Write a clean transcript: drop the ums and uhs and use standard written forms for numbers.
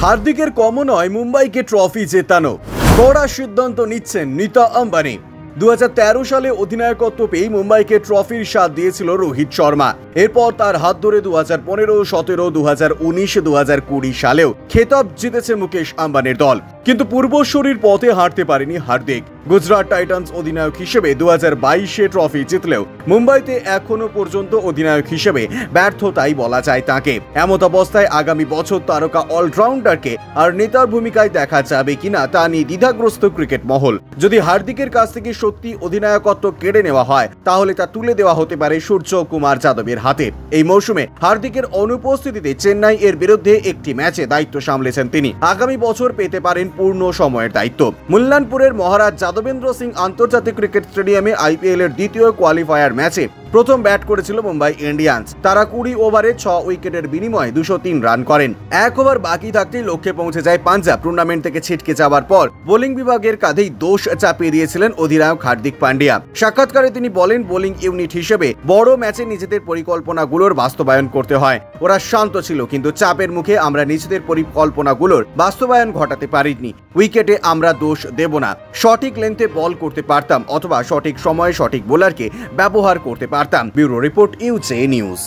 হার্দিকের কম নয় মুম্বাইকে ট্রফি জেতানো। কড়া সিদ্ধান্ত নিচ্ছেন নীতা আম্বানি। 2013 সালে অধিনায়কত্ব পেয়ে মুম্বাইকে ট্রফির স্বাদ দিয়েছিল রোহিত শর্মা। এরপর তার হাত ধরে 2015, 17, 2019, 2020 সালেও খেতাব জিতেছে মুকেশ আম্বানির দল। কিন্তু পূর্বসূরির পথে হাঁটতে পারেনি হার্দিক। গুজরাট টাইটান্স অধিনায়ক হিসেবে 2022-এ ট্রফি জিতলেও মুম্বাইতে এখনো পর্যন্ত অধিনায়ক হিসেবে ব্যর্থতাই বলা যায় তাকে। এমত অবস্থায় আগামী বছর তারকা অলরাউন্ডারকে আর নেতার ভূমিকায় দেখা যাবে কিনা তা নিয়ে দ্বিধাগ্রস্ত ক্রিকেট মহল। যদি হার্দিকের কাছ থেকে সত্যি অধিনায়কত্ব কেড়ে নেওয়া হয় তাহলে তা তুলে দেওয়া হতে পারে সূর্য কুমার যাদবের হাতে। এই মৌসুমে হার্দিকের অনুপস্থিতিতে চেন্নাই এর বিরুদ্ধে একটি ম্যাচে দায়িত্ব সামলেছেন তিনি। আগামী বছর পেতে পারেন পূর্ণ সময়ের দায়িত্ব। মুল্লানপুরের মহারাজ যাদবেন্দ্র সিং আন্তর্জাতিক ক্রিকেট স্টেডিয়ামে আইপিএল এর দ্বিতীয় কোয়ালিফায়ার ম্যাচে প্রথম ব্যাট করেছিল মুম্বাই ইন্ডিয়ান্স। তারা 20 ওভারে 6 উইকেটের বিনিময়ে 203 রান করেন। 1 ওভার বাকি থাকতেই লক্ষ্যে পৌঁছে যায় পাঞ্জাব। টুর্নামেন্ট থেকে ছিটকে যাওয়ার পর বোলিং বিভাগের কাঁধেই দোষ চাপিয়ে দিয়েছিলেন অধিনায়ক হার্দিক পান্ডিয়া। সাক্ষাৎকারে তিনি বলেন, বোলিং ইউনিট হিসেবে বড় ম্যাচে নিজেদের পরিকল্পনাগুলোর বাস্তবায়ন করতে হয়। ওরা শান্ত ছিল, কিন্তু চাপের মুখে আমরা নিজেদের পরিকল্পনাগুলোর বাস্তবায়ন ঘটাতে পারিনি। উইকেটে আমরা দোষ দেব না। সঠিক লেন্থে বল করতে পারতাম অথবা সঠিক সময়ে সঠিক বোলারকে ব্যবহার করতে পারতাম। ব্যুরো রিপোর্ট, ইউজে নিউজ।